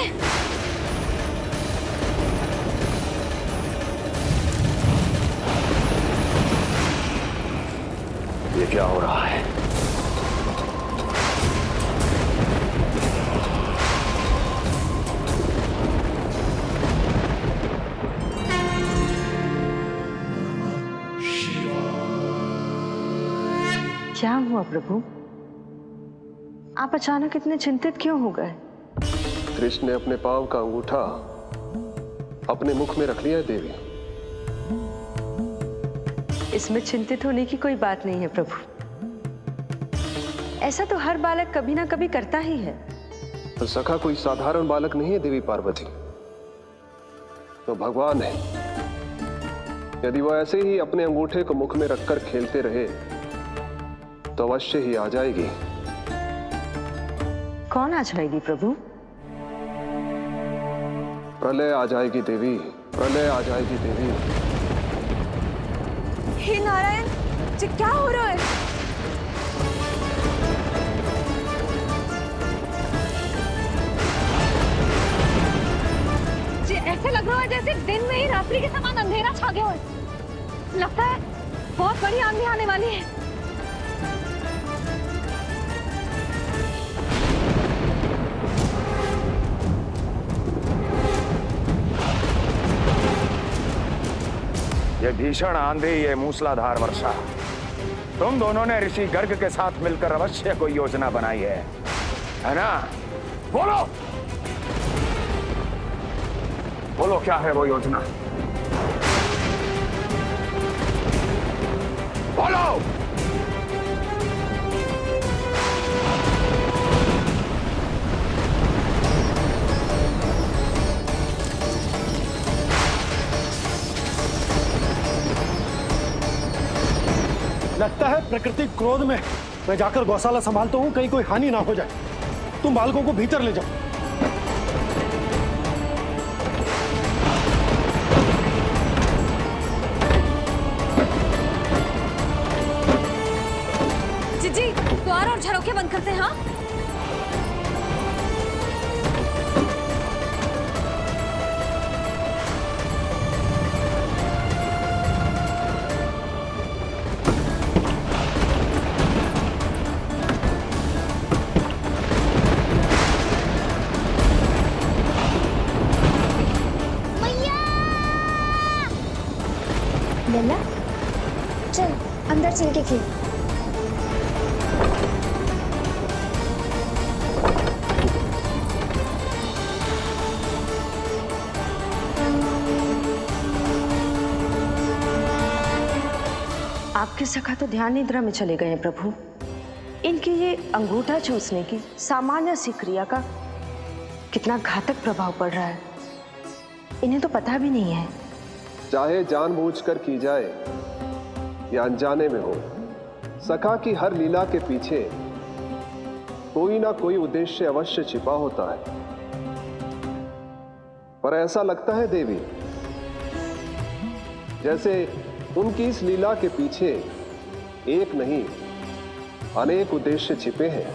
है? ये क्या हो रहा है? क्या हुआ प्रभु? आप अचानक इतने चिंतित क्यों हो गए? कृष्ण ने अपने पांव का अंगूठा अपने मुख में रख लिया है देवी। इसमें चिंतित होने की कोई बात नहीं है प्रभु। ऐसा तो हर बालक कभी ना कभी करता ही है। तो सखा कोई साधारण बालक नहीं है देवी पार्वती, तो भगवान है। यदि वो ऐसे ही अपने अंगूठे को मुख में रखकर खेलते रहे तो अवश्य ही आ जाएगी। कौन आ जाएगी प्रभु? प्रलय आ जाएगी देवी, प्रलय आ जाएगी देवी। हे नारायण जी, क्या हो रहा है? जी ऐसे लग रहा है जैसे दिन में ही रात्रि के समान अंधेरा छा गया हो। लगता है बहुत बड़ी आंधी आने वाली है। ये भीषण आंधी, ये मूसलाधार वर्षा, तुम दोनों ने ऋषि गर्ग के साथ मिलकर अवश्य कोई योजना बनाई है ना? बोलो बोलो, क्या है वो योजना? बोलो। लगता है प्रकृति क्रोध में। मैं जाकर गौशाला संभालता हूँ, कहीं कोई हानि ना हो जाए। तुम बालकों को भीतर ले जाओ। जी द्वार और झरोखे बंद करते हैं। हाँ लल्ला, चल अंदर चल के खेल। आपके सखा तो ध्यान निद्रा में चले गए हैं प्रभु। इनकी ये अंगूठा चूसने की सामान्य सी क्रिया का कितना घातक प्रभाव पड़ रहा है, इन्हें तो पता भी नहीं है। चाहे जानबूझकर की जाए या अनजाने में हो, सखा की हर लीला के पीछे कोई ना कोई उद्देश्य अवश्य छिपा होता है। पर ऐसा लगता है देवी जैसे उनकी इस लीला के पीछे एक नहीं अनेक उद्देश्य छिपे हैं।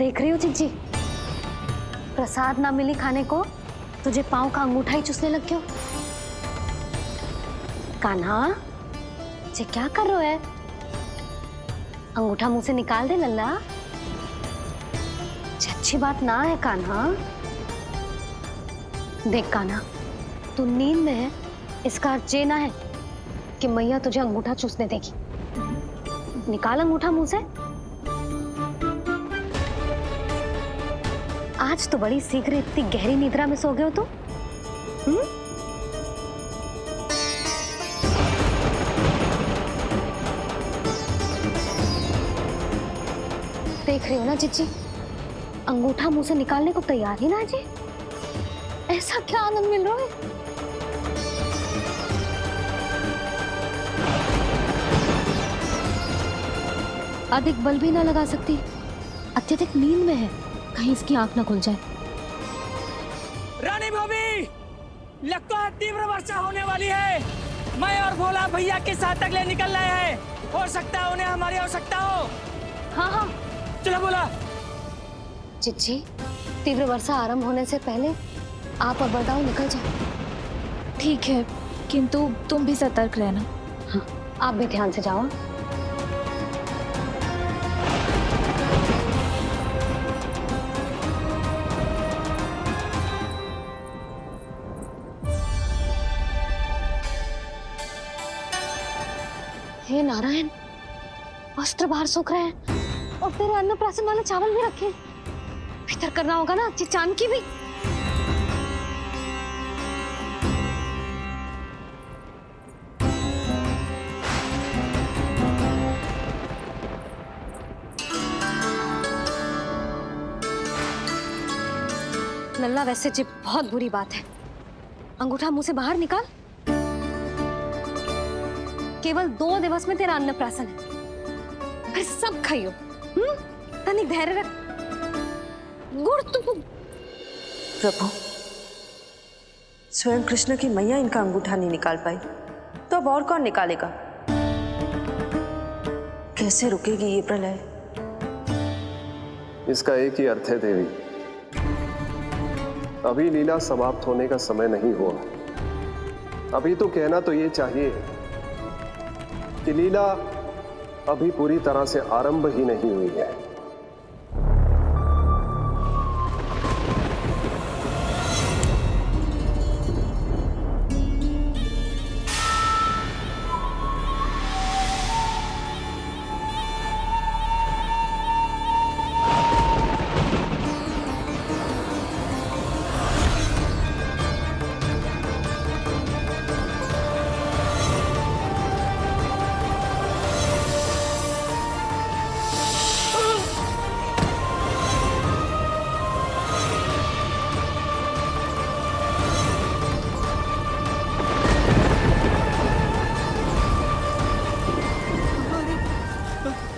देख रही हो चिज्जी, प्रसाद ना मिली खाने को, तुझे पाँव का अंगूठा ही चूसने लग गयो। कान्हा, ये क्या कर रहे हो है? अंगूठा मुंह से निकाल दे लल्ला। अच्छी बात ना है कान्हा। देख कान्हा, तू नींद में है, इसका अर्थ ये ना है कि मैया तुझे अंगूठा चूसने देगी। निकाल अंगूठा मुंह से। आज तो बड़ी शीघ्र इतनी गहरी निद्रा में सो गए हो तुम। देख रही हो ना जीजी, अंगूठा मुंह से निकालने को तैयार ही ना जी। ऐसा क्या आनंद मिल रहा है। अधिक बल भी ना लगा सकती, अत्यधिक नींद में है, कहीं इसकी आंख ना खुल जाए। रानी भाभी, लगता है तीव्र वर्षा होने वाली है। मैं और भोला भैया के साथ अगले निकल रहे हैं। हो सकता है उन्हें हमारी आवश्यकता हो। हाँ हाँ चलो बोला। चिच्ची, तीव्र वर्षा आरंभ होने से पहले आप और बरदाऊ निकल जाओ। ठीक है, किंतु तुम भी सतर्क रहना। हाँ, आप भी ध्यान से जाओ। हे नारायण, वस्त्र बाहर सूख रहे हैं और तेरे अन्नप्राशन वाले चावल भी रखे। भीतर करना होगा ना चिचान की भी। नल्ला, वैसे जी बहुत बुरी बात है। अंगूठा मुंह से बाहर निकाल। केवल 2 दिवस में तेरा अन्नप्राशन है, फिर सब खाइयो। तनिक धैर्य रख। गुड़ तो प्रभु, स्वयं कृष्ण की मैया इनका अंगूठा नहीं निकाल पाई, तो अब और कौन निकालेगा? कैसे रुकेगी ये प्रलय? इसका एक ही अर्थ है देवी, अभी लीला समाप्त होने का समय नहीं हुआ। अभी तो कहना तो ये चाहिए कि लीला अभी पूरी तरह से आरंभ ही नहीं हुई है।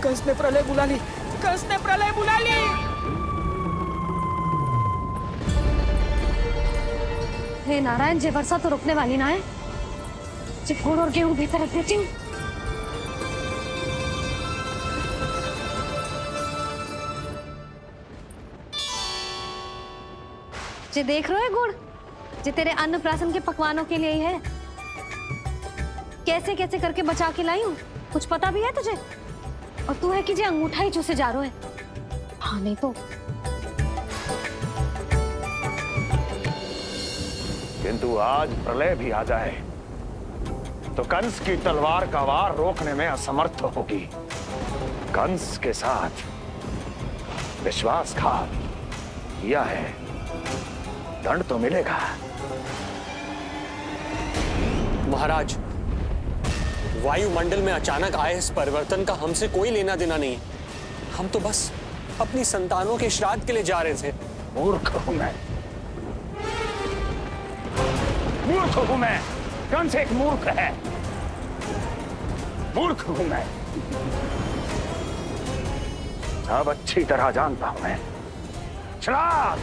कंस ने प्रलय बुला ली। कंस ने प्रलय बुला ली। हे नारायण, जे वर्षा तो रुकने वाली ना है। जे गुड़ और गेहूं भीतर रख देती हूँ। जे देख रहे हो गुड़, जे तेरे अन्नप्राशन के पकवानों के लिए ही है। कैसे कैसे करके बचा के लाई हूँ, कुछ पता भी है तुझे? और तू है कि जे अंगूठा ही चूसे जा रहा है। हाँ नहीं तो। किंतु आज प्रलय भी आ जाए तो कंस की तलवार का वार रोकने में असमर्थ होगी। कंस के साथ विश्वासघात किया है, दंड तो मिलेगा। महाराज, वायुमंडल में अचानक आए इस परिवर्तन का हमसे कोई लेना देना नहीं। हम तो बस अपनी संतानों के श्राद्ध के लिए जा रहे थे। मूर्ख हूं मैं, मूर्ख हूं मैं। कंस एक मूर्ख है, मूर्ख हूं मैं। अब अच्छी तरह जानता हूं मैं, श्राद्ध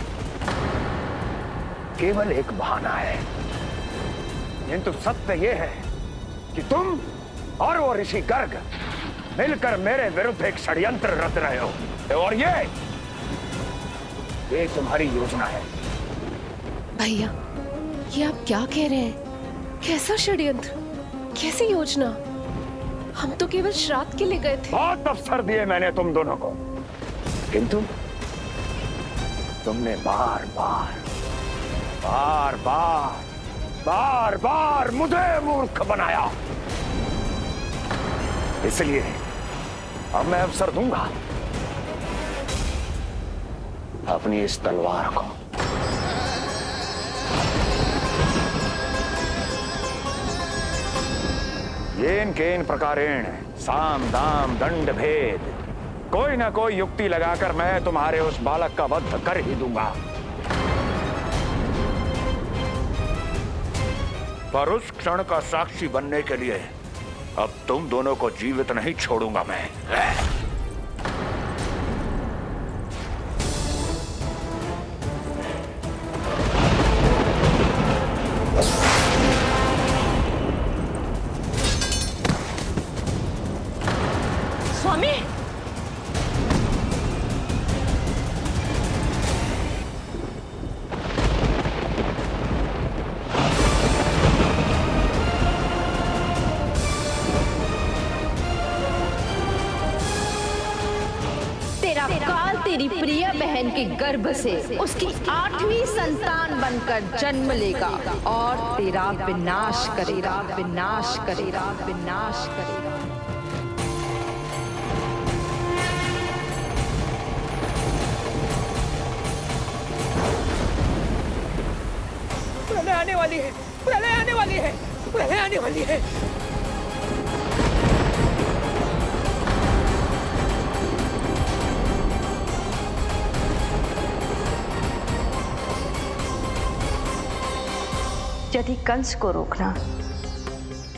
केवल एक बहाना है। किंतु सत्य यह है कि तुम और वो ऋषि गर्ग मिलकर मेरे विरुद्ध एक षड्यंत्र रच रहे हो, और ये तुम्हारी योजना है। भैया, ये आप क्या कह रहे हैं? कैसा षड्यंत्र, कैसी योजना? हम तो केवल श्राद्ध के लिए गए थे। बहुत अवसर दिए मैंने तुम दोनों को, किंतु तुमने बार बार मुझे मूर्ख बनाया। इसलिए अब मैं अवसर दूंगा, अपनी इस तलवार को। येन केन प्रकारेण साम दाम दंड भेद, कोई ना कोई युक्ति लगाकर मैं तुम्हारे उस बालक का वध कर ही दूंगा। पर उस क्षण का साक्षी बनने के लिए अब तुम दोनों को जीवित नहीं छोड़ूंगा मैं। स्वामी, तेरा काल तेरी प्रिय बहन के गर्भ से उसकी 8वीं संतान बनकर जन्म लेगा और तेरा विनाश करेगा, विनाश करेगा, विनाश करेगा। प्रलय आने वाली है, प्रलय आने वाली है, प्रलय आने वाली है। यदि कंस को रोकना,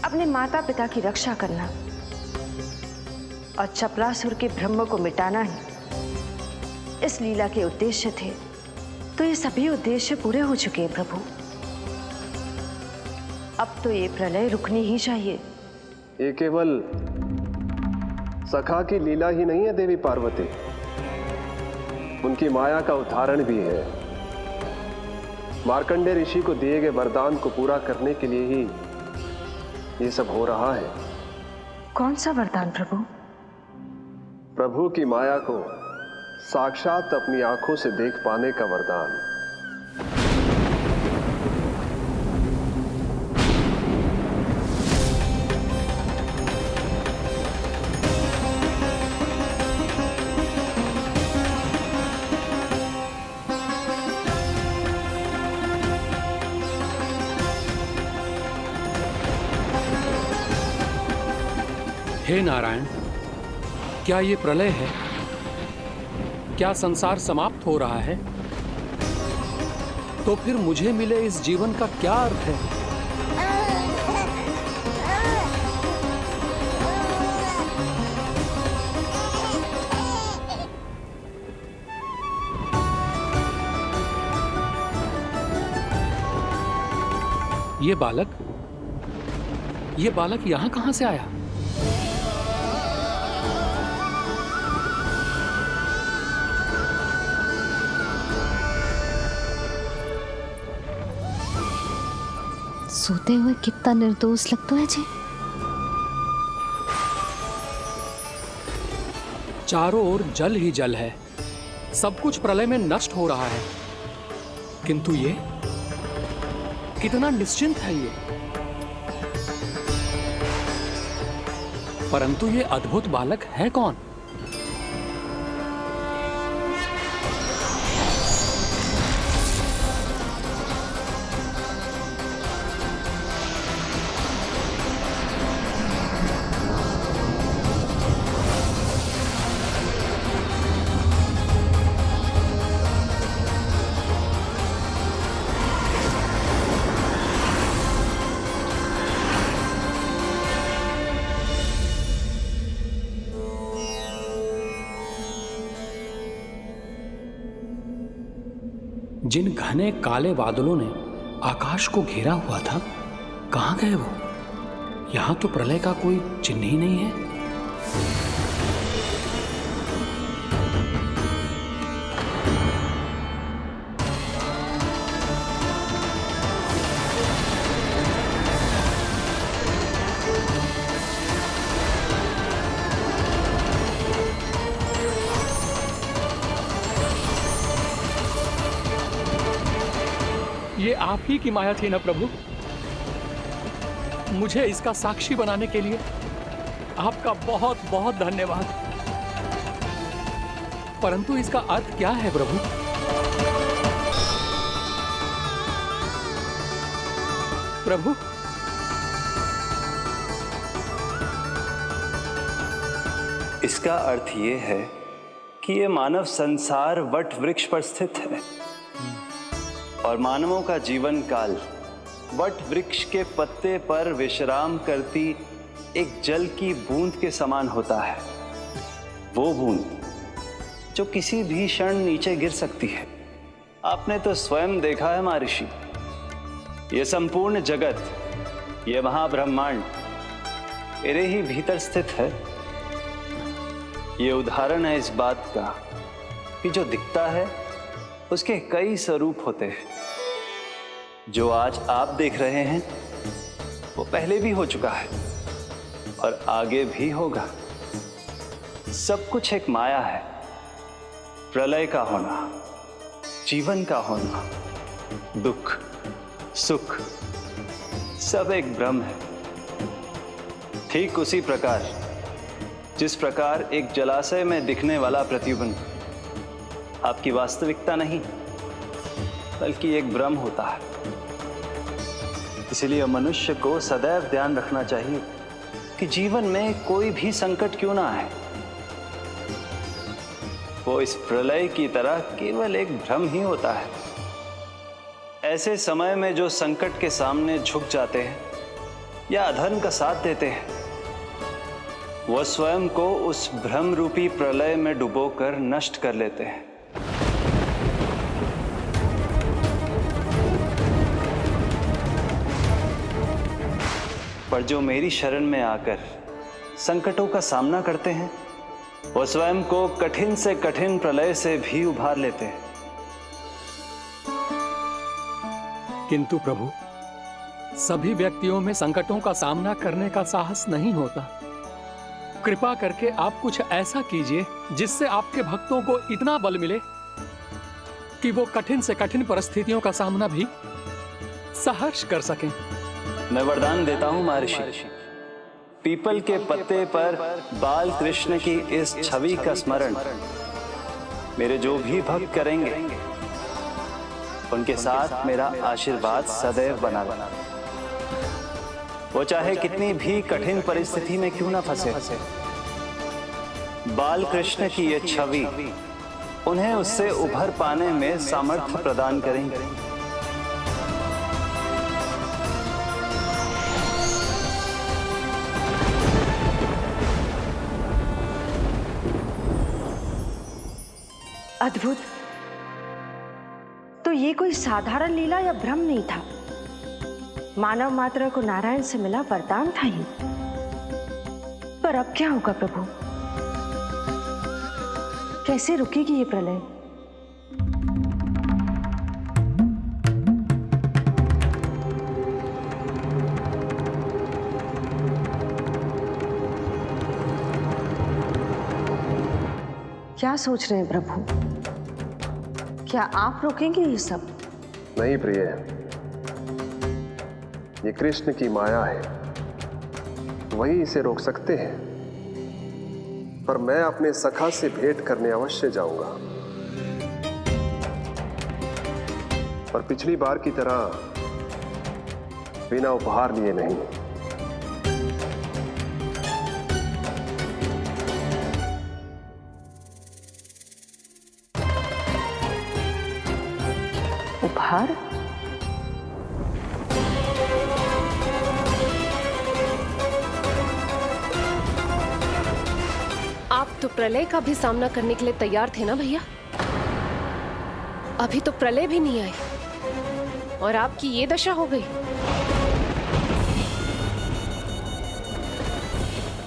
अपने माता पिता की रक्षा करना और चपलासुर के ब्रह्म को मिटाना ही इस लीला के उद्देश्य थे, तो ये सभी उद्देश्य पूरे हो चुके हैं प्रभु। अब तो ये प्रलय रुकनी ही चाहिए। ये केवल सखा की लीला ही नहीं है देवी पार्वती, उनकी माया का उदाहरण भी है। मार्कंडेय ऋषि को दिए गए वरदान को पूरा करने के लिए ही ये सब हो रहा है। कौन सा वरदान प्रभु? प्रभु की माया को साक्षात अपनी आंखों से देख पाने का वरदान। हे नारायण, क्या ये प्रलय है? क्या संसार समाप्त हो रहा है? तो फिर मुझे मिले इस जीवन का क्या अर्थ है? ये बालक यहां कहां से आया? सोते हुए कितना निर्दोष लगता है जी। चारों ओर जल ही जल है, सब कुछ प्रलय में नष्ट हो रहा है, किंतु ये कितना निश्चिंत है ये। परंतु ये अद्भुत बालक है कौन? जिन घने काले बादलों ने आकाश को घेरा हुआ था, कहां गए वो? यहां तो प्रलय का कोई चिन्ह ही नहीं है। ये आप ही की माया थी ना प्रभु? मुझे इसका साक्षी बनाने के लिए आपका बहुत बहुत धन्यवाद। परंतु इसका अर्थ क्या है प्रभु? प्रभु, इसका अर्थ ये है कि ये मानव संसार वट वृक्ष पर स्थित है और मानवों का जीवन काल वट वृक्ष के पत्ते पर विश्राम करती एक जल की बूंद के समान होता है। वो बूंद जो किसी भी क्षण नीचे गिर सकती है। आपने तो स्वयं देखा है महर्षि, ये संपूर्ण जगत, ये महाब्रह्मांड मेरे ही भीतर स्थित है। ये उदाहरण है इस बात का कि जो दिखता है उसके कई स्वरूप होते हैं। जो आज आप देख रहे हैं वो पहले भी हो चुका है और आगे भी होगा। सब कुछ एक माया है। प्रलय का होना, जीवन का होना, दुख, सुख, सब एक भ्रम है। ठीक उसी प्रकार जिस प्रकार एक जलाशय में दिखने वाला प्रतिबिंब आपकी वास्तविकता नहीं बल्कि एक भ्रम होता है। इसलिए मनुष्य को सदैव ध्यान रखना चाहिए कि जीवन में कोई भी संकट क्यों ना आए, वो इस प्रलय की तरह केवल एक भ्रम ही होता है। ऐसे समय में जो संकट के सामने झुक जाते हैं या अधर्म का साथ देते हैं, वह स्वयं को उस भ्रम रूपी प्रलय में डुबोकर नष्ट कर लेते हैं। पर जो मेरी शरण में आकर संकटों का सामना करते हैं, वो स्वयं को कठिन से कठिन प्रलय से भी उभार लेते हैं। किंतु प्रभु, सभी व्यक्तियों में संकटों का सामना करने का साहस नहीं होता। कृपा करके आप कुछ ऐसा कीजिए जिससे आपके भक्तों को इतना बल मिले कि वो कठिन से कठिन परिस्थितियों का सामना भी सहर्ष कर सकें। मैं वरदान देता हूं महर्षि, पीपल के पत्ते पर बाल कृष्ण की इस छवि का स्मरण मेरे जो भी भक्त करेंगे, उनके साथ मेरा आशीर्वाद सदैव बना रहना। वो चाहे कितनी भी कठिन परिस्थिति में क्यों ना फंसे, बाल कृष्ण की ये छवि उन्हें उससे उभर पाने में सामर्थ्य प्रदान करेंगे। अद्भुत। तो ये कोई साधारण लीला या भ्रम नहीं था, मानव मात्र को नारायण से मिला वरदान था ही। पर अब क्या होगा प्रभु? कैसे रुकेगी ये प्रलय? क्या सोच रहे हैं प्रभु? क्या आप रोकेंगे ये सब? नहीं प्रिय, ये कृष्ण की माया है, वही इसे रोक सकते हैं। पर मैं अपने सखा से भेंट करने अवश्य जाऊंगा। पर पिछली बार की तरह बिना उपहार लिए नहीं। उपहार? आप तो प्रलय का भी सामना करने के लिए तैयार थे ना भैया? अभी तो प्रलय भी नहीं आई और आपकी ये दशा हो गई।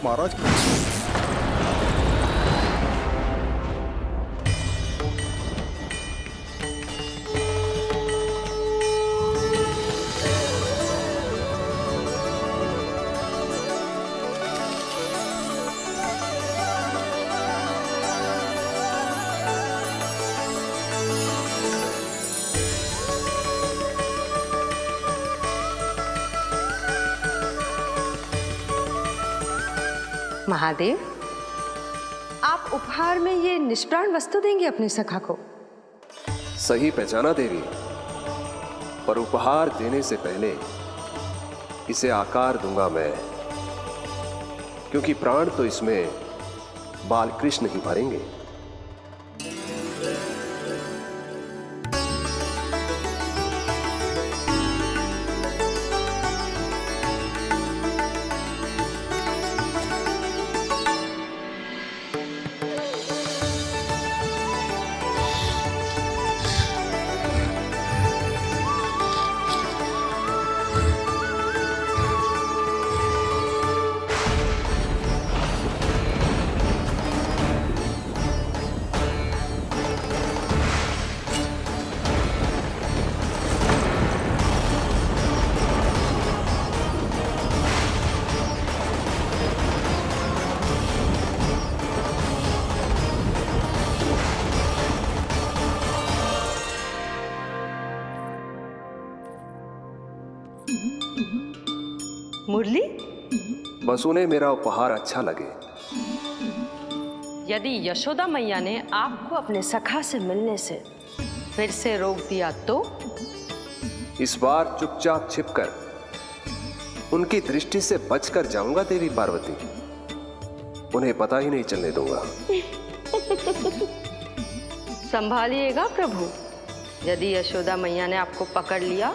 महाराज, महादेव, आप उपहार में ये निष्प्राण वस्तु देंगे अपने सखा को? सही पहचाना देवी, पर उपहार देने से पहले इसे आकार दूंगा मैं, क्योंकि प्राण तो इसमें बाल कृष्ण ही भरेंगे। मुरली, बस उन्हें मेरा उपहार अच्छा लगे। यदि यशोदा मैया ने आपको अपने सखा से मिलने से फिर से रोक दिया तो? इस बार चुपचाप छिपकर उनकी दृष्टि से बचकर जाऊंगा देवी पार्वती। उन्हें पता ही नहीं चलने दूंगा। संभालिएगा प्रभु, यदि यशोदा मैया ने आपको पकड़ लिया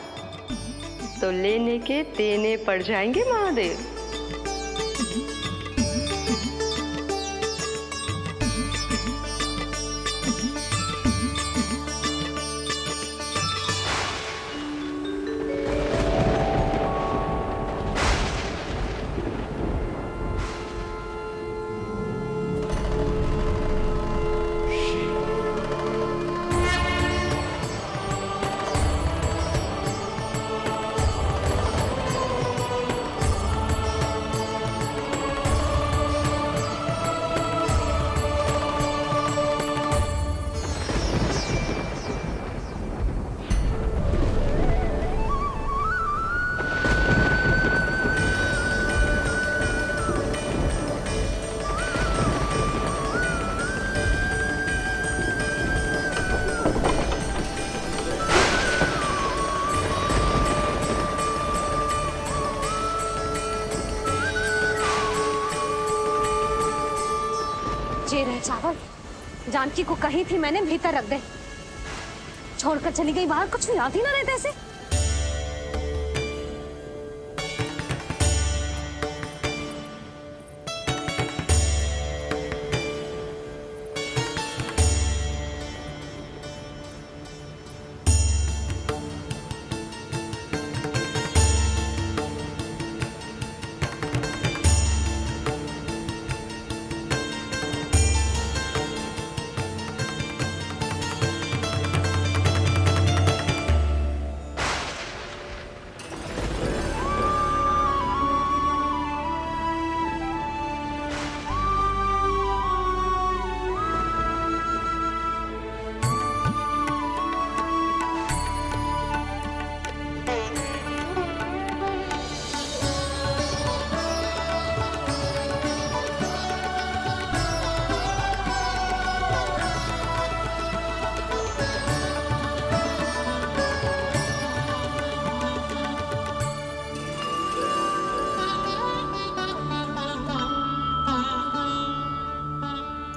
तो लेने के देने पड़ जाएंगे महादेव। ये रहे चावल, जानकी को कही थी मैंने भीतर रख दे, छोड़कर चली गई बाहर, कुछ याद ही ना रहते ऐसे।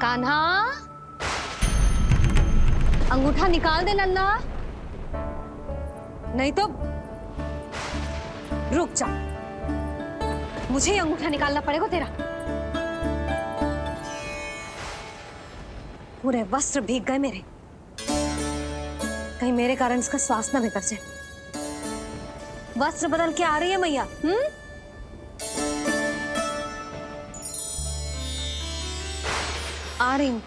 कान्हा, अंगूठा निकाल दे नन्ना, नहीं तो रुक जा, मुझे ही अंगूठा निकालना पड़ेगा तेरा। पूरे वस्त्र भीग गए मेरे, कहीं मेरे कारण इसका श्वास ना बिगड़ जाए। वस्त्र बदल के आ रही है मैया। आ रही हूँ।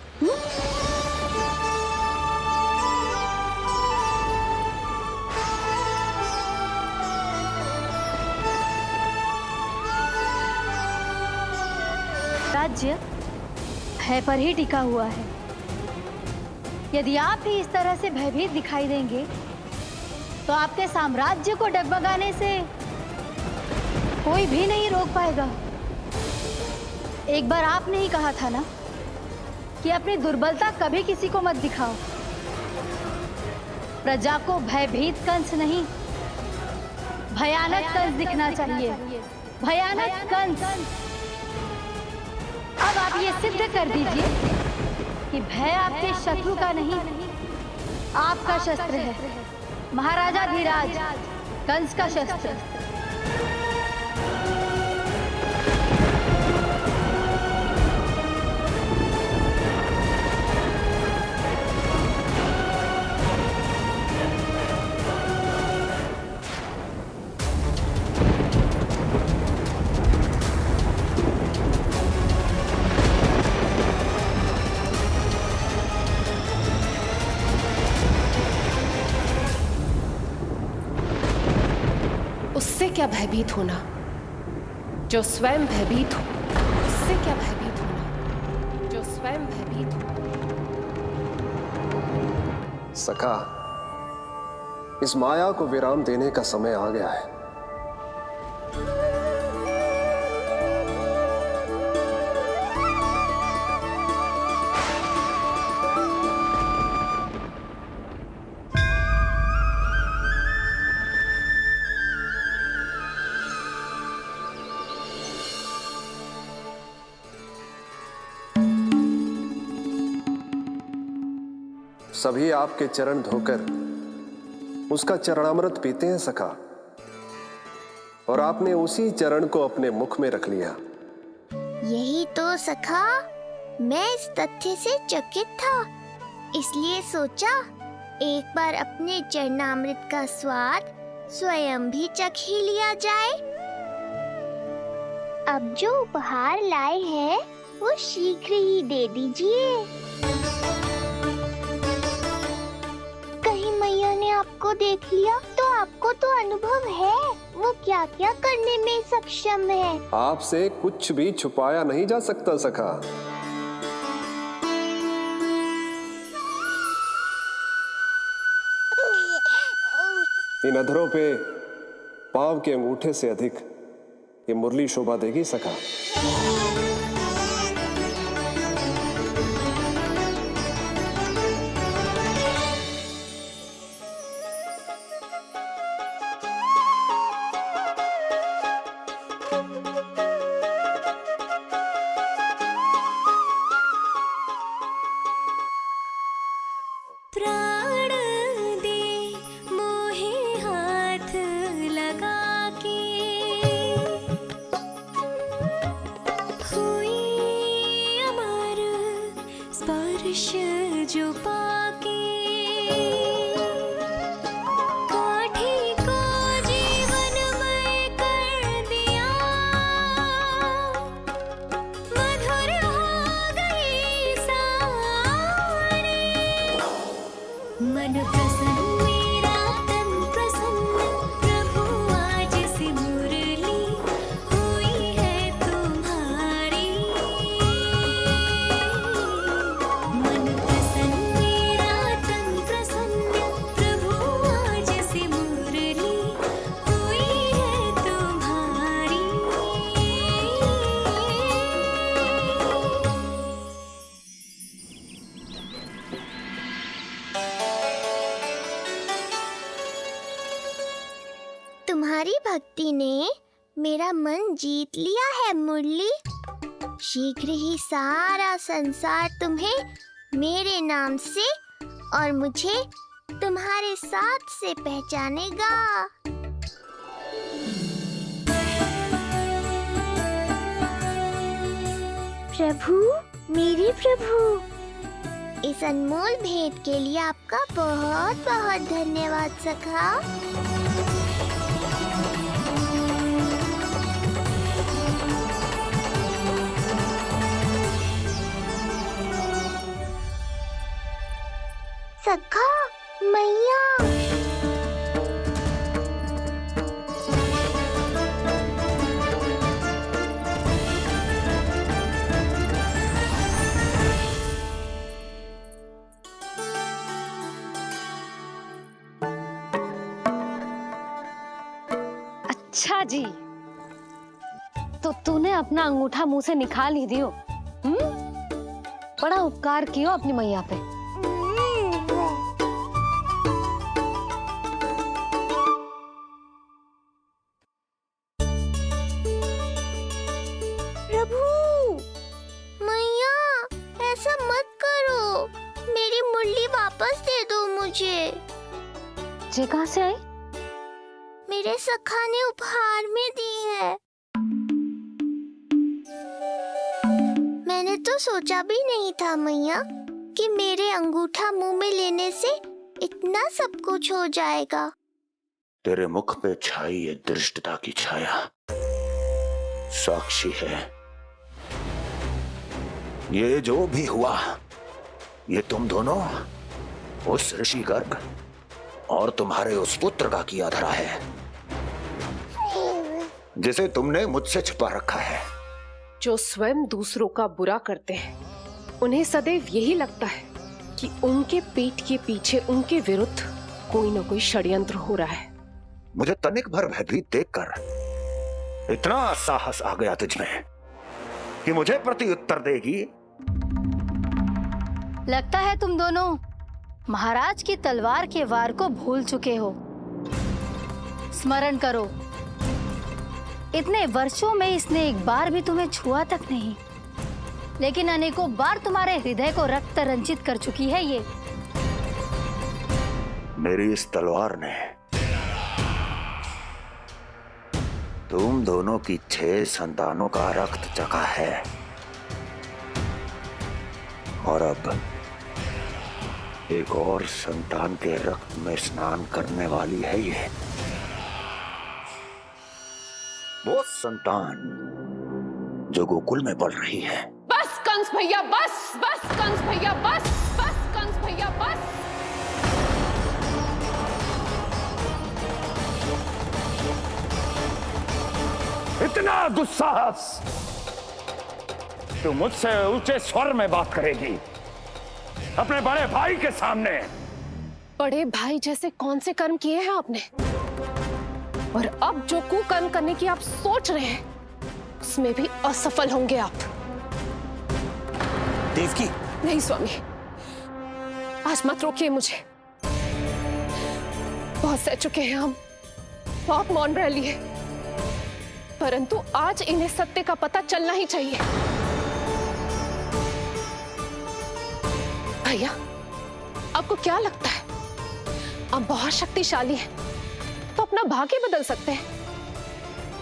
राज्य भय पर ही टिका हुआ है। यदि आप भी इस तरह से भयभीत दिखाई देंगे तो आपके साम्राज्य को डगमगाने से कोई भी नहीं रोक पाएगा। एक बार आपने ही कहा था ना कि अपनी दुर्बलता कभी किसी को मत दिखाओ। प्रजा को भयभीत कंस नहीं, भयानक कंस दिखना चाहिए, भयानक कंस। अब आप ये सिद्ध कर दीजिए कि भय आपके शत्रु का नहीं, आपका शस्त्र है, महाराजा धीराज, कंस का शस्त्र। उससे क्या भयभीत होना जो स्वयं भयभीत हो, उससे क्या भयभीत होना जो स्वयं भयभीत हो। सखा, इस माया को विराम देने का समय आ गया है। सभी आपके चरण धोकर उसका चरणामृत पीते हैं सखा, और आपने उसी चरण को अपने मुख में रख लिया। यही तो सखा, मैं इस तथ्य से चकित था, इसलिए सोचा एक बार अपने चरणामृत का स्वाद स्वयं भी चख ही लिया जाए। अब जो उपहार लाए हैं वो शीघ्र ही दे दीजिए। कहीं मैया ने आपको देख लिया तो आपको तो अनुभव है वो क्या क्या करने में सक्षम है। आपसे कुछ भी छुपाया नहीं जा सकता सखा। इन अधरों पे पाव के अंगूठे से अधिक ये मुरली शोभा देगी सखा। जो पाके काठी को जीवनमय कर दिया, मधुर हो गई सारी। मन प्रसन्न मेरा तन प्रसन्न, प्रभु आज से मुरली हुई है तुम्हारी। मन प्रसन्न मेरा तन प्रसन्न, प्रभु आज से मुरली हुई है तुम्हारी। तुम्हारी भक्ति ने मेरा मन जीत लिया है मुरली। शीघ्र ही सारा संसार तुम्हें मेरे नाम से और मुझे तुम्हारे साथ से पहचानेगा। प्रभु, मेरे प्रभु, इस अनमोल भेंट के लिए आपका बहुत बहुत धन्यवाद सखा। सखा, मैया, अच्छा जी, तो तूने अपना अंगूठा मुंह से निकाल ही दियो। बड़ा उपकार कियो अपनी मैया पे। ये कहाँ से आई? मेरे सखा ने उपहार में दी है। मैंने तो सोचा भी नहीं था मैया कि मेरे अंगूठा मुंह में लेने से इतना सब कुछ हो जाएगा। तेरे मुख पे छाई ये दृष्टता की छाया साक्षी है। ये जो भी हुआ, ये तुम दोनों, उस ऋषि गर्ग और तुम्हारे उस पुत्र का किया धरा है, जिसे तुमने मुझसे छुपा रखा है। जो स्वयं दूसरों का बुरा करते हैं, उन्हें सदैव यही लगता है कि उनके पीठ के पीछे उनके विरुद्ध कोई न कोई षड्यंत्र हो रहा है। मुझे तनिक भर भयभीत देखकर इतना साहस आ गया तुझमें कि मुझे प्रत्युत्तर देगी। लगता है तुम दोनों महाराज की तलवार के वार को भूल चुके हो। स्मरण करो, इतने वर्षों में इसने एक बार भी तुम्हें छुआ तक नहीं, लेकिन अनेकों बार तुम्हारे हृदय को रक्त रंजित कर चुकी है ये। मेरी इस तलवार ने तुम दोनों की 6 संतानों का रक्त चखा है, और अब एक और संतान के रक्त में स्नान करने वाली है ये। वो संतान जो गोकुल में पल रही है। बस कंस भैया बस, बस कंस भैया बस, बस कंस भैया बस। इतना दुस्साहस! तू मुझसे ऊंचे स्वर में बात करेगी अपने बड़े भाई के सामने? बड़े भाई जैसे कौन से कर्म किए हैं आपने? और अब जो कुकर्म करने की आप सोच रहे हैं, उसमें भी असफल होंगे आप। देवकी! नहीं स्वामी, आज मत रोकिए मुझे। बहुत सह चुके हैं हम, बहुत मौन रह लिए, परंतु आज इन्हें सत्य का पता चलना ही चाहिए। भैया, आपको क्या लगता है आप बहुत शक्तिशाली हैं, तो अपना भाग्य बदल सकते हैं?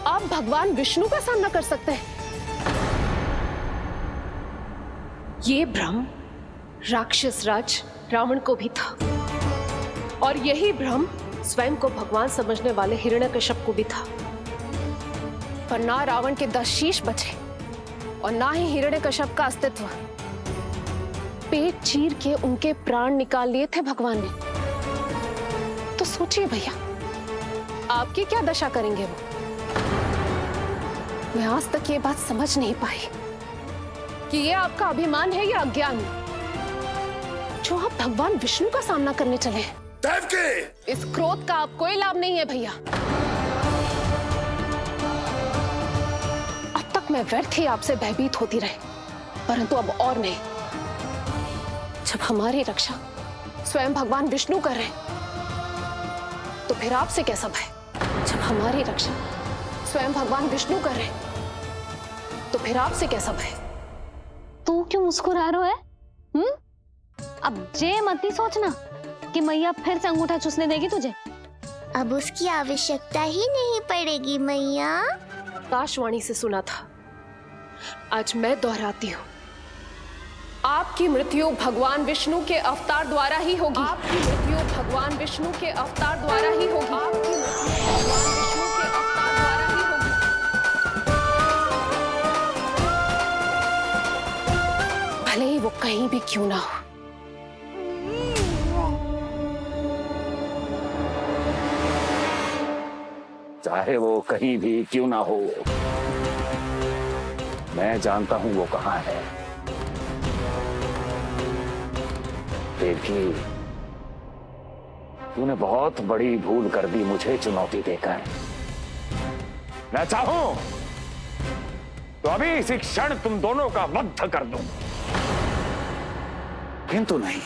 आप भगवान विष्णु का सामना कर सकते हैं। ये भ्रम राक्षस राज रावण को भी था, और यही भ्रम स्वयं को भगवान समझने वाले हिरण्यकश्यप को भी था। पर ना रावण के 10 शीश बचे और ना ही हिरण्यकश्यप का अस्तित्व। पेट चीर के उनके प्राण निकाल लिए थे भगवान ने। तो सोचिए भैया, आपकी क्या दशा करेंगे वो? मैं आज तक ये बात समझ नहीं पाई कि ये आपका अभिमान है या अज्ञान, जो आप भगवान विष्णु का सामना करने चले हैं। देवकी! इस क्रोध का आप कोई लाभ नहीं है भैया। अब तक मैं व्यर्थ ही आपसे भयभीत होती रही, परंतु अब और नहीं। जब हमारी रक्षा स्वयं भगवान विष्णु कर रहे हैं, तो फिर आपसे कैसा भय? जब हमारी रक्षा स्वयं भगवान विष्णु कर रहे हैं, तो फिर आपसे कैसा भय? तू क्यों मुस्कुरा रहा है? अब जे मत ही सोचना कि मैया फिर से अंगूठा चूसने देगी तुझे। अब उसकी आवश्यकता ही नहीं पड़ेगी मैया। आकाशवाणी से सुना था, आज मैं दोहराती हूँ, आपकी मृत्यु भगवान विष्णु के अवतार द्वारा ही होगी। आपकी मृत्यु भगवान विष्णु के अवतार द्वारा ही होगी। आपकी मृत्यु भगवान विष्णु के अवतार द्वारा ही होगी। भले ही वो कहीं भी क्यों ना हो। चाहे वो कहीं भी क्यों ना हो, मैं जानता हूं वो कहां है। देवकी, तूने बहुत बड़ी भूल कर दी मुझे चुनौती देकर। मैं चाहूं तो अभी इसी क्षण तुम दोनों का वध कर दूं, किंतु नहीं।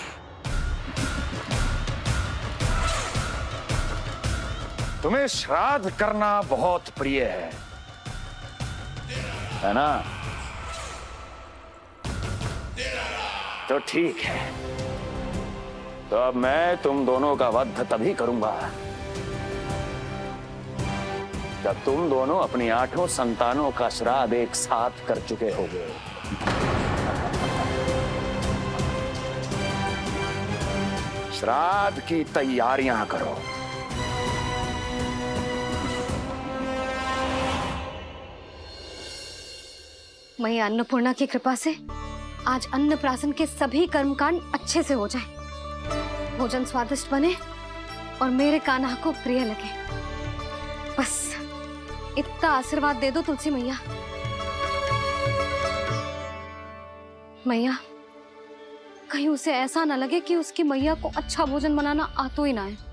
तुम्हें श्राद्ध करना बहुत प्रिय है ना? तो ठीक है, तो अब मैं तुम दोनों का वध तभी करूंगा जब तुम दोनों अपनी 8 संतानों का श्राद्ध एक साथ कर चुके होगे। श्राद्ध की तैयारियां करो। मैया अन्नपूर्णा की कृपा से आज अन्नप्राशन के सभी कर्मकांड अच्छे से हो जाए, भोजन स्वादिष्ट बने और मेरे कान्हा को प्रिय लगे। बस इतना आशीर्वाद दे दो तुलसी मैया। मैया, कहीं उसे ऐसा ना लगे कि उसकी मैया को अच्छा भोजन बनाना आता ही ना है।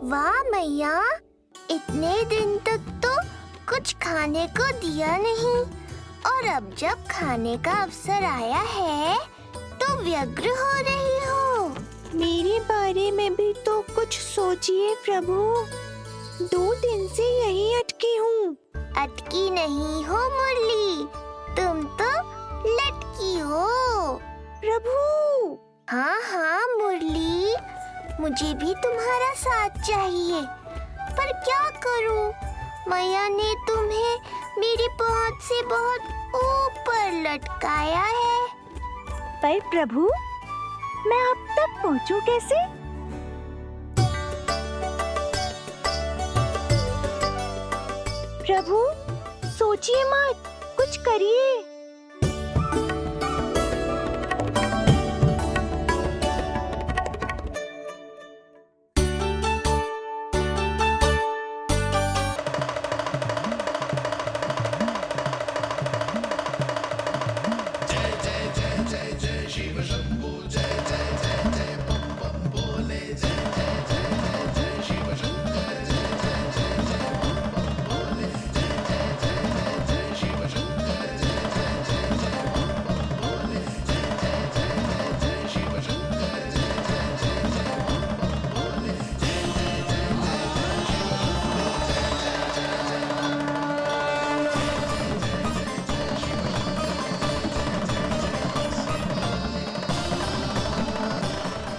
वाह मैया, इतने दिन तक तो कुछ खाने को दिया नहीं और अब जब खाने का अवसर आया है तो व्यग्र हो रही हो। मेरे बारे में भी तो कुछ सोचिए प्रभु। 2 दिन से यहीं अटकी हूँ। अटकी नहीं हो मुरली, तुम तो लटकी हो प्रभु। हाँ हाँ मुरली, मुझे भी तुम्हारा साथ चाहिए, पर क्या करूं? मैया ने तुम्हें मेरी पहुंच से बहुत ऊपर लटकाया है। पर प्रभु, मैं अब तक पहुंचूं कैसे? प्रभु, सोचिए मत, कुछ करिए।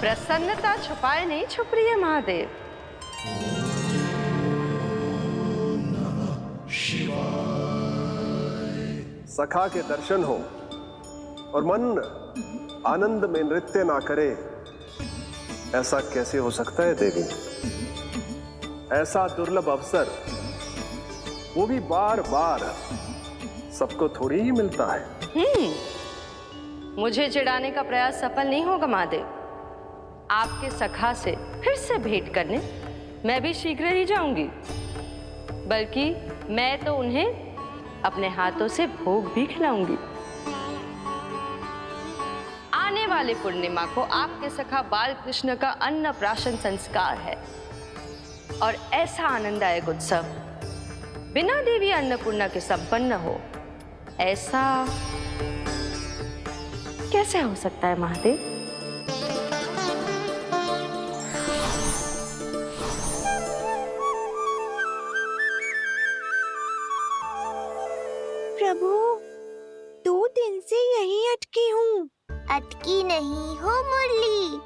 प्रसन्नता छुपाए नहीं छुप रही है महादेव। सखा के दर्शन हो और मन आनंद में नृत्य ना करे, ऐसा कैसे हो सकता है देवी? ऐसा दुर्लभ अवसर, वो भी बार बार, सबको थोड़ी ही मिलता है। मुझे चिढ़ाने का प्रयास सफल नहीं होगा महादेव। आपके सखा से फिर से भेंट करने मैं भी शीघ्र ही जाऊंगी, बल्कि मैं तो उन्हें अपने हाथों से भोग भी खिलाऊंगी। आने वाले पूर्णिमा को आपके सखा बाल कृष्ण का अन्नप्राशन संस्कार है और ऐसा आनंददायक उत्सव बिना देवी अन्नपूर्णा के संपन्न हो, ऐसा कैसे हो सकता है महादेव? प्रभु, 2 दिन से यहीं अटकी हूँ। अटकी नहीं हो मुरली,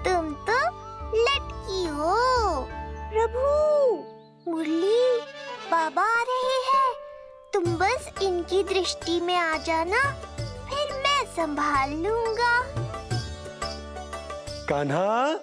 तुम तो लटकी हो प्रभु। मुरली, बाबा आ रहे हैं, तुम बस इनकी दृष्टि में आ जाना, फिर मैं संभाल लूंगा। कान्हा,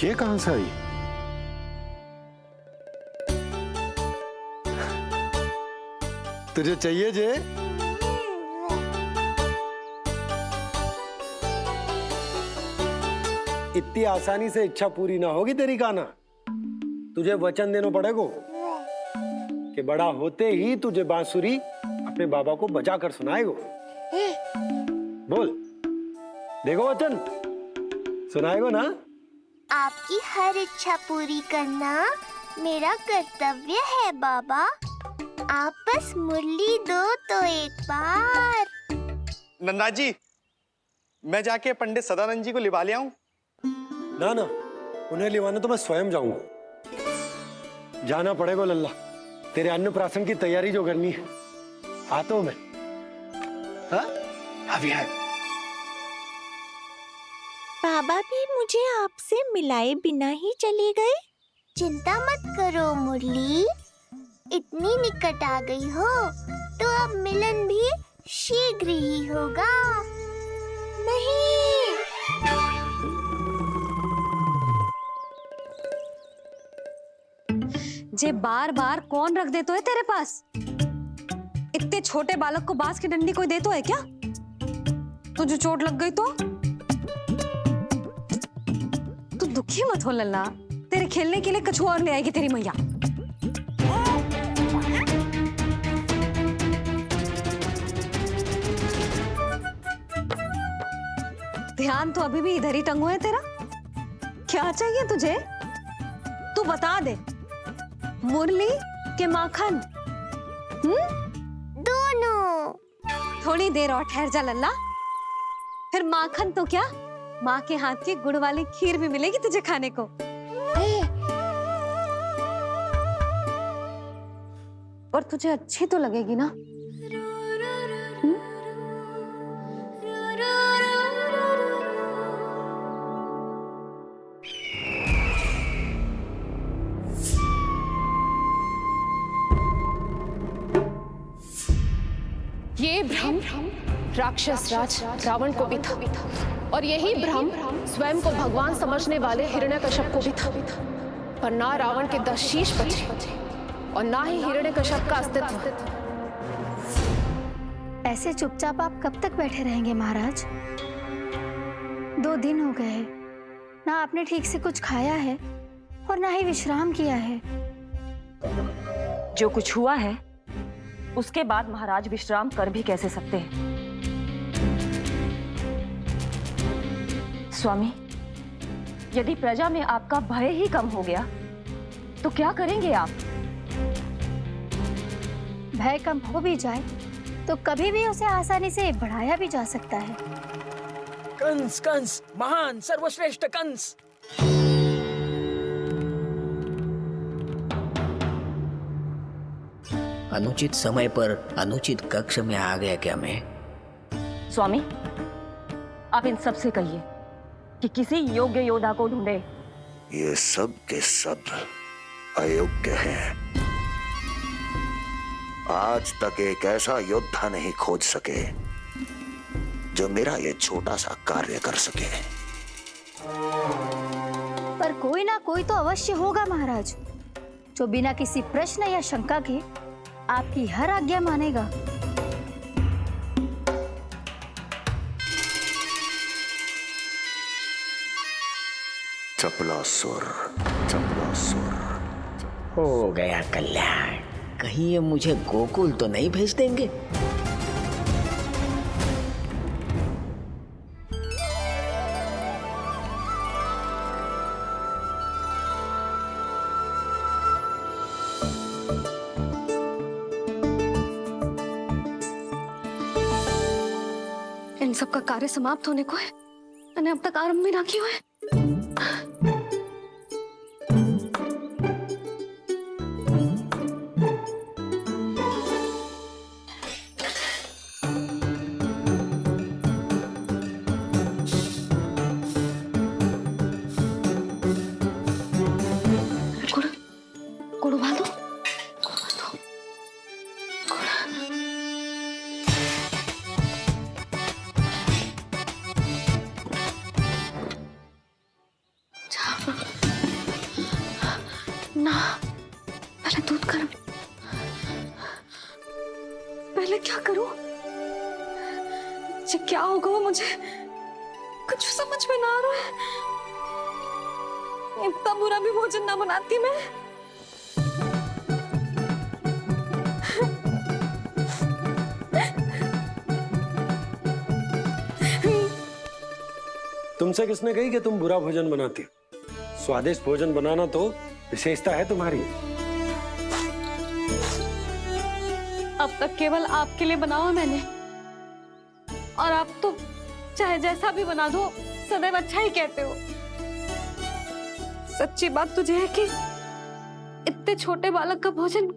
ये कहां से आई? तुझे चाहिए जे? इतनी आसानी से इच्छा पूरी ना होगी तेरी कान्हा। तुझे वचन देना पड़ेगा कि बड़ा होते ही तुझे बांसुरी अपने बाबा को बजा कर सुनाएगो। बोल, देखो वचन सुनाएगो ना? आपकी हर इच्छा पूरी करना मेरा कर्तव्य है बाबा। आप बस मुरली दो तो एक बार। नंदा जी, मैं जाके पंडित सदानंद जी को लिवा ले आऊं? ना ना, उन्हें लिवाना तो मैं स्वयं जाऊंगा। जाना पड़ेगा लल्ला, तेरे अन्नप्राशन की तैयारी जो करनी है। आता हूं मैं। हाँ? अभी है। बाबा भी मुझे आपसे मिलाए बिना ही चले गए। चिंता मत करो मुरली, इतनी निकट आ गई हो तो अब मिलन भी शीघ्र ही होगा। नहीं, जे बार बार कौन रख देतो है तेरे पास? इतने छोटे बालक को बांस की डंडी कोई देतो है क्या? तुझे चोट लग गई तो? तू दुखी मत हो लल्ला, तेरे खेलने के लिए कछुआ और ले आएगी तेरी मैया। ध्यान तो अभी भी इधर ही टंगो है तेरा। क्या चाहिए तुझे? तू बता दे। मुरली के माखन? दोनों। थोड़ी देर और ठहर जा लल्ला, फिर माखन तो क्या, माँ के हाथ की गुड़ वाली खीर भी मिलेगी तुझे खाने को। और तुझे अच्छी तो लगेगी ना? ये भ्रम राक्षस राज रावण को भी था, और यही भ्रम स्वयं को भगवान समझने वाले हिरण्यकश्यप को भी था। पर ना रावण के 10 शीश बचे और ना ही हिरण्यकश्यप का अस्तित्व। ऐसे चुपचाप आप कब तक बैठे रहेंगे महाराज? 2 दिन हो गए, ना आपने ठीक से कुछ खाया है और ना ही विश्राम किया है। जो कुछ हुआ है उसके बाद महाराज विश्राम कर भी कैसे सकते हैं? स्वामी, यदि प्रजा में आपका भय ही कम हो गया तो क्या करेंगे आप? भय कम हो भी जाए तो कभी भी उसे आसानी से बढ़ाया भी जा सकता है। कंस कंस, महान सर्वश्रेष्ठ कंस। अनुचित समय पर अनुचित कक्ष में आ गया क्या मैं? स्वामी, आप इन सब से कहिए कि किसी योग्य योद्धा को ढूंढे। ये सब के सब अयोग्य हैं। आज तक एक ऐसा योद्धा नहीं खोज सके जो मेरा ये छोटा सा कार्य कर सके। पर कोई ना कोई तो अवश्य होगा महाराज, जो बिना किसी प्रश्न या शंका के आपकी हर आज्ञा मानेगा। चपलासुर, चपलासुर। हो गया कल्याण। कहीं ये मुझे गोकुल तो नहीं भेज देंगे? इन सब का कार्य समाप्त होने को है, मैंने अब तक आरंभ भी ना किया है। गुड़ उबाल दो। ना, पहले दूध गर्म। पहले क्या करूं? ये क्या होगा वो मुझे कुछ समझ में ना आ रहा है। इतना बुरा भी भोजन ना बनाती मैं। तुमसे किसने कही कि तुम बुरा भोजन बनाती हो? स्वादिष्ट भोजन बनाना तो विशेषता है तुम्हारी। अब तक केवल आपके लिए बनाओ मैंने, और आप तो चाहे जैसा भी बना दो सदैव अच्छा ही कहते हो। सच्ची बात तुझे है कि इतने छोटे बालक का भोजन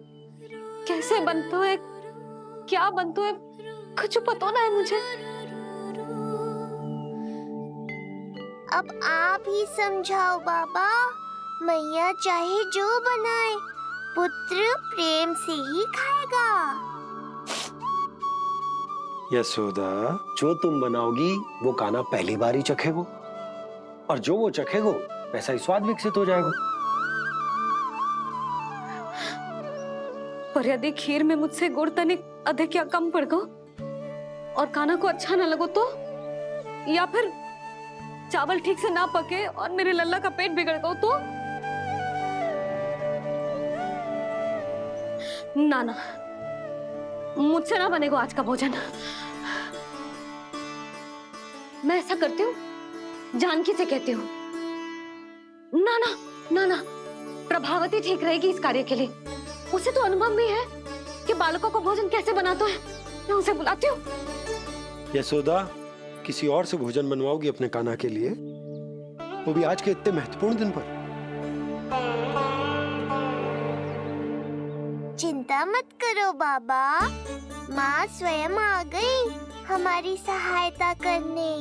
कैसे बनता है, क्या बनता है, कुछ पता ना है मुझे। अब आप ही समझाओ बाबा। मैया चाहे जो बनाए, पुत्र प्रेम से ही खाएगा। यशोदा, जो तुम बनाओगी वो कान्हा पहली बार ही चखेगो, और जो वो चखेगो वैसा ही स्वाद विकसित हो जाएगा। पर यदि खीर में मुझसे गुड़ तनिक अधिक या कम पड़ गो और कान्हा को अच्छा न लगो तो, या फिर चावल ठीक से ना पके और मेरे लल्ला का पेट बिगड़ गो तो? ना ना, मुझसे ना बनेगा आज का भोजन। मैं ऐसा करती हूँ, जानकी से कहती हूँ। ना ना ना ना, प्रभावती ठीक रहेगी इस कार्य के लिए। उसे तो अनुभव भी है कि बालकों को भोजन कैसे बनाते हैं। मैं उसे बुलाती हूँ। यशोदा, किसी और से भोजन बनवाओगी अपने कान्हा के लिए, वो भी आज के इतने महत्वपूर्ण दिन पर? चिंता मत करो बाबा, माँ स्वयं आ गई हमारी सहायता करने।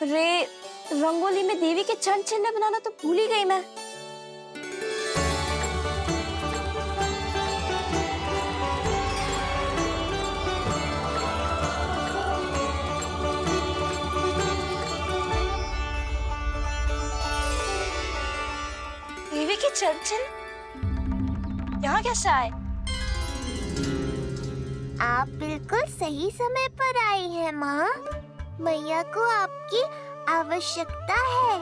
रे, रंगोली में देवी के चरण चिन्ह बनाना तो भूल ही गई मैं। देवी के चरण चिन्ह यहाँ कैसे आए? आप बिल्कुल सही समय पर आई हैं माँ। मैया को आपकी आवश्यकता है।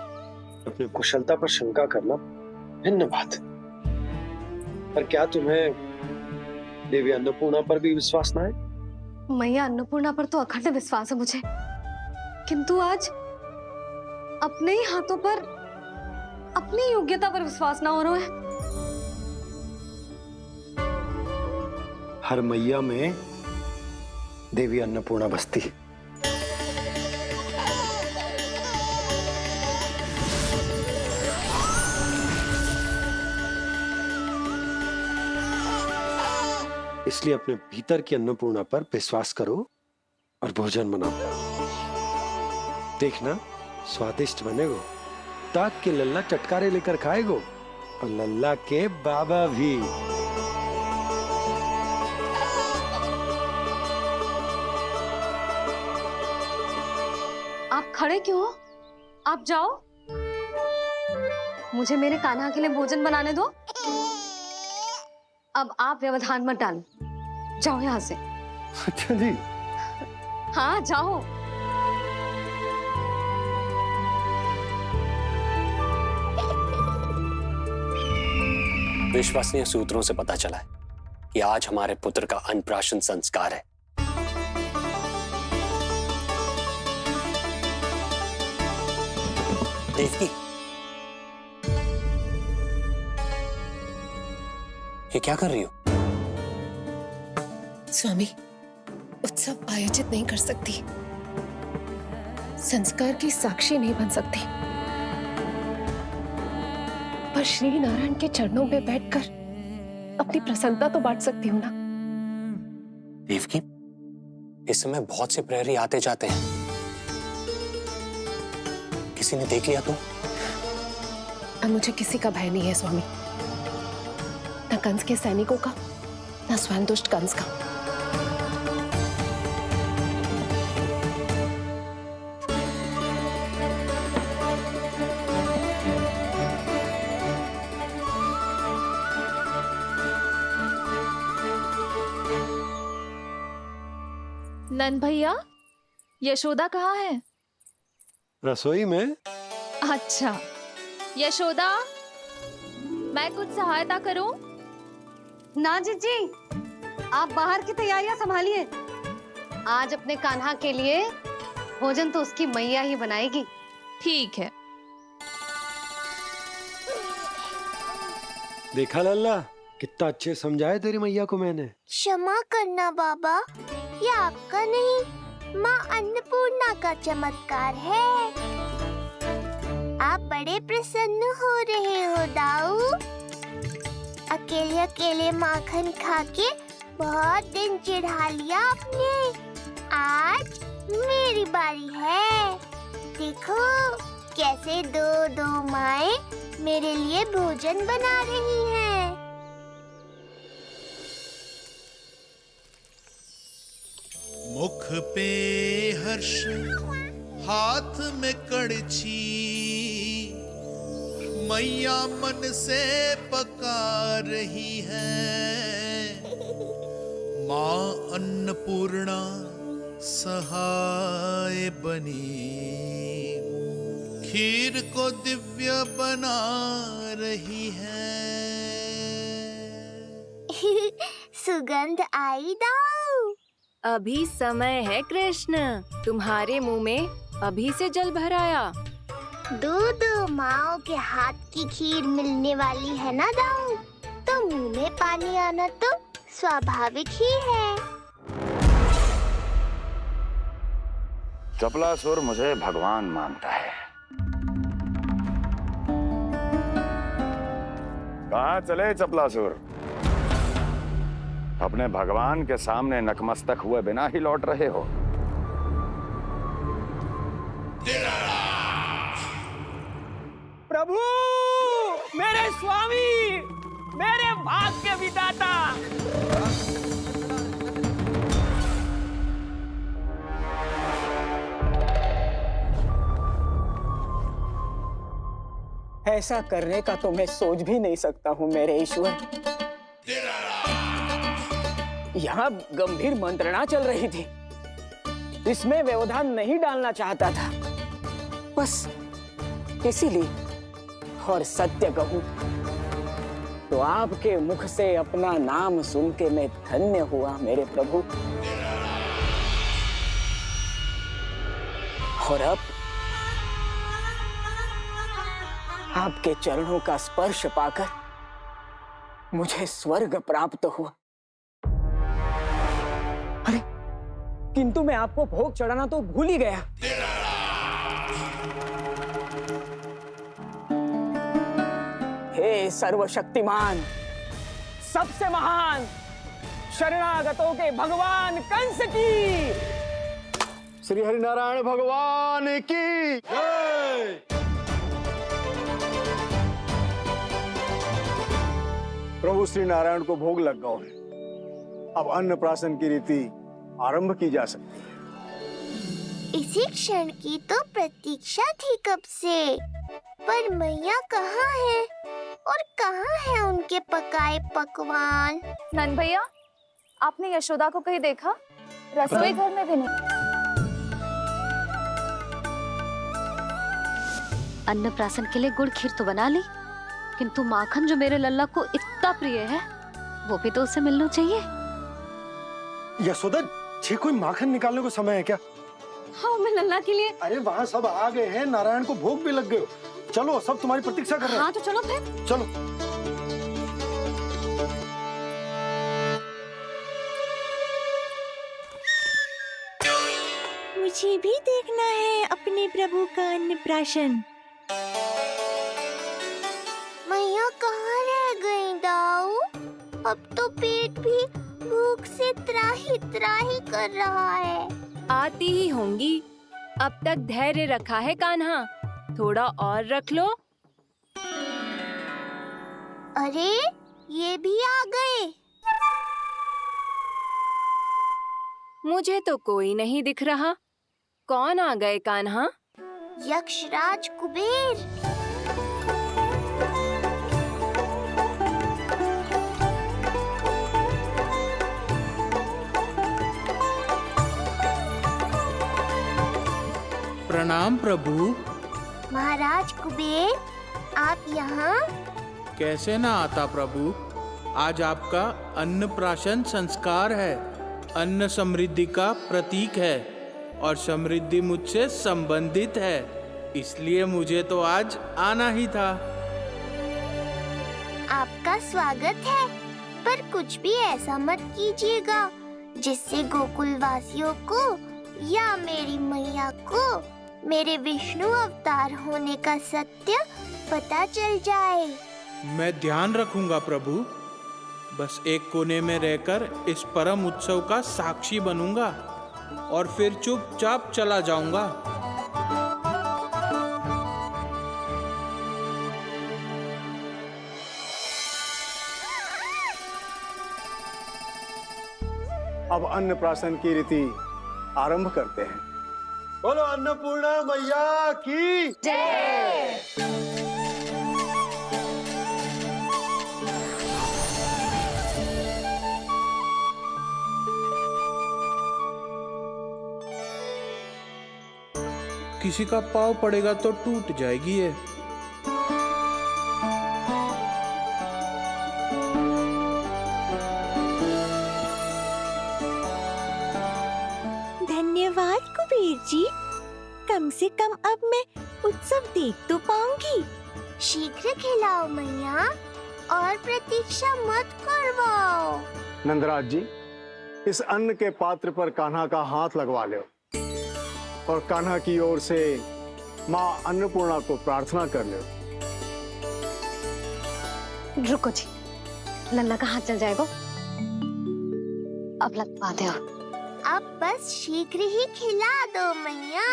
अपनी कुशलता पर शंका करना भिन्न बात है, पर क्या तुम्हें देवी अन्नपूर्णा पर भी विश्वास ना है? मैया अन्नपूर्णा पर तो अखंड विश्वास है मुझे, किंतु आज अपने ही हाथों पर अपनी योग्यता पर विश्वास ना हो रहा है। हर मैया में देवी अन्नपूर्णा बसती है। इसलिए अपने भीतर की अन्नपूर्णा पर विश्वास करो और भोजन बनाओ। देखना स्वादिष्ट बनेगो, ताक के लल्ला चटकारे लेकर खाएगो, और लल्ला के बाबा भी। आप खड़े क्यों हो? आप जाओ, मुझे मेरे कान्हा के लिए भोजन बनाने दो। अब आप व्यवधान मत डालो, जाओ यहाँ से। अच्छा जी। हाँ जाओ। विश्वसनीय सूत्रों से पता चला है कि आज हमारे पुत्र का अन्नप्राशन संस्कार है। देवकी, ये क्या कर रही हो? स्वामी, उत्सव आयोजित नहीं कर सकती, संस्कार की साक्षी नहीं बन सकती, पर श्री नारायण के चरणों में बैठकर अपनी प्रसन्नता तो बांट सकती हूँ ना। देवकी, इस समय बहुत से प्रहरी आते जाते हैं, किसी किसी ने देख लिया तो? अब मुझे किसी का भय नहीं है स्वामी, न कंस के सैनिकों का, न स्वयं दुष्ट कंस का। नन भैया, यशोदा कहाँ है? रसोई में। अच्छा, यशोदा, मैं कुछ सहायता करूं? ना जीजी, आप बाहर की तैयारियां संभालिए। आज अपने कान्हा के लिए भोजन तो उसकी मैया ही बनाएगी। ठीक है। देखा लल्ला, कितना अच्छे समझाया तेरी मैया को मैंने। क्षमा करना बाबा, ये आपका नहीं, माँ अन्नपूर्णा का चमत्कार है। आप बड़े प्रसन्न हो रहे हो दाऊ। अकेले अकेले माखन खा के बहुत दिन चिढ़ा लिया आपने। आज मेरी बारी है। देखो कैसे दो दो माएं मेरे लिए भोजन बना रही हैं। मुख पे हर्ष, हाथ में कड़छी, मैया मन से पका रही है। माँ अन्नपूर्णा सहाय बनी, खीर को दिव्य बना रही है। सुगंध आई दाऊ। अभी समय है कृष्ण, तुम्हारे मुंह में अभी से जल भर आया। दो माओ के हाथ की खीर मिलने वाली है ना दाऊ, तो मुंह में पानी आना तो स्वाभाविक ही है। चपलासुर मुझे भगवान मानता है। कहाँ चले चपलासुर? अपने भगवान के सामने नतमस्तक हुए बिना ही लौट रहे हो। प्रभु, मेरे स्वामी, मेरे भाग्य विधाता। ऐसा करने का तो मैं सोच भी नहीं सकता हूँ मेरे ईश्वर। यहाँ गंभीर मंत्रणा चल रही थी, इसमें व्यवधान नहीं डालना चाहता था, बस इसीलिए। और सत्य कहूं तो आपके मुख से अपना नाम सुन के मैं धन्य हुआ मेरे प्रभु। और अब आपके चरणों का स्पर्श पाकर मुझे स्वर्ग प्राप्त हुआ। अरे किंतु मैं आपको भोग चढ़ाना तो भूल ही गया। हे सर्वशक्तिमान, सबसे महान, शरणागतों के भगवान कंस की, श्री हरिनारायण भगवान की जय। प्रभु श्री नारायण को भोग लग गया है, अब अन्नप्राशन की रीति आरंभ की जा सकती है। इसी क्षण की तो प्रतीक्षा थी कब से, पर मैया कहाँ है और कहाँ है उनके पकाए पकवान? नन भैया, आपने यशोदा को कहीं देखा? रसोई घर में भी नहीं। अन्नप्राशन के लिए गुड़ खीर तो बना ली, किंतु माखन जो मेरे लल्ला को इतना प्रिय है, वो भी तो उसे मिलना चाहिए। यशोदा, ये कोई माखन निकालने को समय है क्या? हाँ, मैं लल्ला के लिए। अरे वहाँ सब आ गए हैं, नारायण को भोग भी लग गए। चलो, सब तुम्हारी प्रतीक्षा कर रहे हैं। हाँ तो चलो फिर। चलो। मुझे भी देखना है अपने प्रभु का अन्नप्राशन। मैया कहाँ रह गई दाऊ? अब तो पेट भी भूख से त्राही त्राही कर रहा है। आती ही होंगी। अब तक धैर्य रखा है कान्हा, थोड़ा और रख लो। अरे ये भी आ गए। मुझे तो कोई नहीं दिख रहा। कौन आ गए कान्हा? यक्षराज कुबेर। प्रणाम प्रभु। महाराज कुबेर, आप यहाँ? कैसे ना आता प्रभु। आज आपका अन्नप्राशन संस्कार है। अन्न समृद्धि का प्रतीक है और समृद्धि मुझसे संबंधित है, इसलिए मुझे तो आज आना ही था। आपका स्वागत है, पर कुछ भी ऐसा मत कीजिएगा जिससे गोकुल वासियों को या मेरी मैया को मेरे विष्णु अवतार होने का सत्य पता चल जाए। मैं ध्यान रखूंगा प्रभु। बस एक कोने में रहकर इस परम उत्सव का साक्षी बनूंगा और फिर चुपचाप चला जाऊंगा। अब अन्नप्राशन की रीति आरंभ करते हैं। बोलो अन्नपूर्णा मैया की जय। किसी का पाँव पड़ेगा तो टूट जाएगी ये। धन्यवाद कुबेर जी। कम से कम अब मैं उत्सव देख तो पाऊंगी। शीघ्र खिलाओ मैया और प्रतीक्षा मत करवाओ। नंदराज जी, इस अन्न के पात्र पर कान्हा का हाथ लगवा लो और कान्हा की ओर से माँ अन्नपूर्णा को प्रार्थना कर लो। रुको जी, लल्ला का हाथ चल जाएगा। अब लगवा दो। अब बस शीघ्र ही खिला दो मैया।